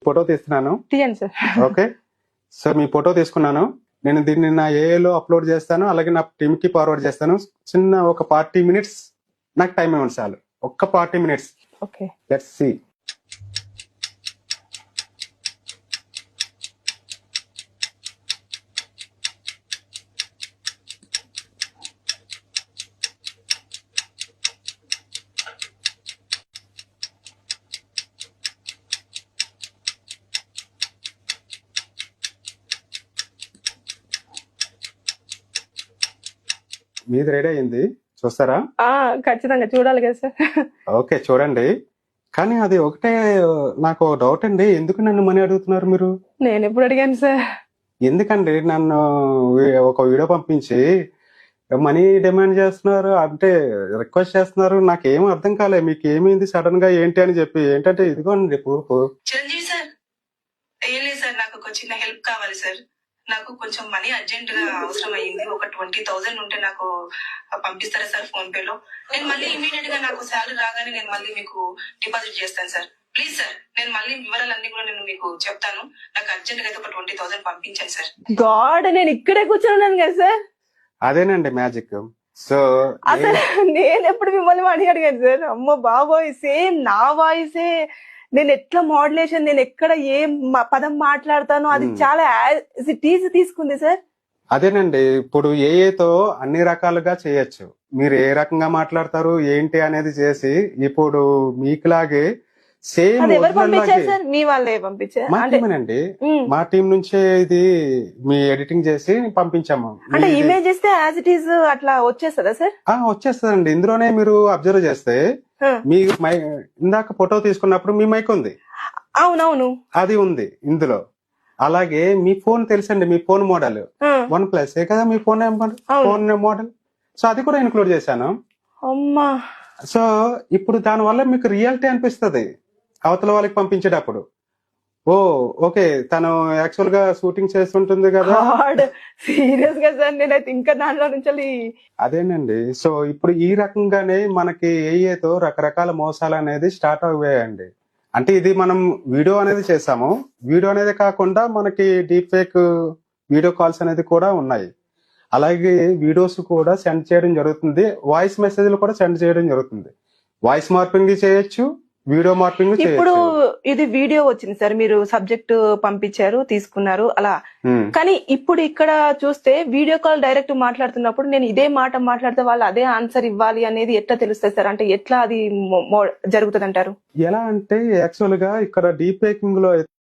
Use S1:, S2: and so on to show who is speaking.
S1: Photo తీస్తున్నాను.
S2: తీయండి sir.
S1: Okay, so మీ photo తీసుకున్నాను. నేను దీన్ని నా ఏఏలో అప్లోడ్ చేస్తాను, అలాగే నా టీమ్ కి ఫార్వర్డ్ చేస్తాను. చిన్న ఒక 40 minutes నాకు టైం ఇవ్వండి చాలు. ఒక్క 40 minutes.
S2: Okay,
S1: let's see. మీది రెడీ అయింది, చూస్తారా?
S2: ఖచ్చితంగా చూడాలి కదా సార్.
S1: ఓకే, చూడండి. కానీ అది ఒకటే నాకు డౌట్ అండి, ఎందుకు నన్ను మనీ అడుగుతున్నారు మీరు?
S2: నేను ఎప్పుడు అడిగాను సార్?
S1: ఎందుకండి నన్ను ఒక వీడియో పంపించి మనీ డిమాండ్ చేస్తున్నారు, అంటే రిక్వెస్ట్ చేస్తున్నారు? నాకేం అర్థం కాలే. మీకు ఏమైంది సడన్ గా ఏంటి అని చెప్పి. ఏంటంటే ఇదిగోండి ప్రూఫ్.
S3: చిరంజీవి సార్, ఏం లేదు సార్, నాకు ఒక చిన్న హెల్ప్ కావాలి సార్. నాకు కొంచెం మనీ అర్జెంట్ గా అవసరం అయ్యింది. ఒక 20,000 ఉంటే నాకు పంపిస్తారా సార్ ఫోన్ పే లో? నేను మళ్ళీ ఇమీడియట్ గా నాకు శాలరీ రాగానే నేను మళ్ళీ మీకు డిపాజిట్ చేస్తాను సార్. ప్లీజ్ సార్, నేను మళ్ళీ వివరాలన్నీ కూడా నేను మీకు చెప్తాను. నాకు అర్జెంట్ గా అయితే ఒక 20,000 పంపించండి సార్.
S2: గాడ్, నేను ఇక్కడే కూర్చొని కదా సార్.
S1: అదేనండి మ్యాజిక్. సో
S2: అసలు నేను ఎప్పుడు మిమ్మల్ని మనీ అడిగాను సార్? అమ్మో బాబోయ్, సేమ్ నా వాయిసే. నేను ఎట్లా మోడ్యులేషన్, నేను ఎక్కడ ఏ పదం మాట్లాడతానో అది చాలా తీసుకుంది సార్.
S1: అదేనండి, ఇప్పుడు ఏఏతో అన్ని రకాలుగా చేయొచ్చు. మీరు ఏ రకంగా మాట్లాడతారు ఏంటి అనేది చేసి ఇప్పుడు మీకులాగే సేమ్
S2: అది ఎవరు పంపించారు సార్? మీ వాళ్ళే పంపించారు?
S1: మా టీమేనండి, మా టీం నుంచే ఇది మీ ఎడిటింగ్ చేసి పంపించాము.
S2: అంటే ఇమేజ్ ఇస్తే యాజ్ ఇట్ ఈస్ అట్లా వచ్చేస్తుందా సార్?
S1: వచ్చేస్తుందండి. ఇందులోనే మీరు అబ్జర్వ్ చేస్తే మీ ఇందాక ఫోటో తీసుకున్నప్పుడు మీ మైక్ ఉంది.
S2: అవునవును,
S1: అది ఉంది ఇందులో. అలాగే మీ ఫోన్ తెలుసండి, మీ ఫోన్ మోడల్ OnePlus కదా మీ ఫోన్ మోడల్. సో అది కూడా ఇన్క్లూడ్ చేశాను.
S2: అమ్మా,
S1: సో ఇప్పుడు దాని వల్ల మీకు రియాలిటీ అనిపిస్తుంది అవతల వాళ్ళకి పంపించేటప్పుడు. ఓకే, తను యాక్చువల్ గా షూటింగ్ చేస్తుంటుంది కదా.
S2: సీరియస్ గా సార్, నేనైతే ఇంకా దాంట్లో నుంచి.
S1: అదేనండి, సో ఇప్పుడు ఈ రకంగానే మనకి ఏఏతో రకరకాల మోసాలు అనేది స్టార్ట్ అయ్యాయండి. అంటే ఇది మనం వీడియో అనేది చేసాము. వీడియో అనేది కాకుండా మనకి డీప్ ఫేక్ వీడియో కాల్స్ అనేది కూడా ఉన్నాయి. అలాగే వీడియోస్ కూడా సెండ్ చేయడం జరుగుతుంది, వాయిస్ మెసేజ్లు కూడా సెండ్ చేయడం జరుగుతుంది. వాయిస్ మార్పింగ్ చేయొచ్చు, వీడియో మార్పింగ్ చేయొచ్చు.
S2: ఇప్పుడు ఇది వీడియో వచ్చింది సార్, మీరు సబ్జెక్ట్ పంపించారు, తీసుకున్నారు అలా. కానీ ఇప్పుడు ఇక్కడ చూస్తే వీడియో కాల్ డైరెక్ట్ మాట్లాడుతున్నప్పుడు నేను ఇదే మాట మాట్లాడితే వాళ్ళు అదే ఆన్సర్ ఇవ్వాలి అనేది ఎట్లా తెలుస్తుంది సార్? అంటే ఎట్లా అది జరుగుతుంది అంటారు?
S1: ఎలా అంటే యాక్చువల్ గా ఇక్కడ డీప్ ఫేకింగ్ లో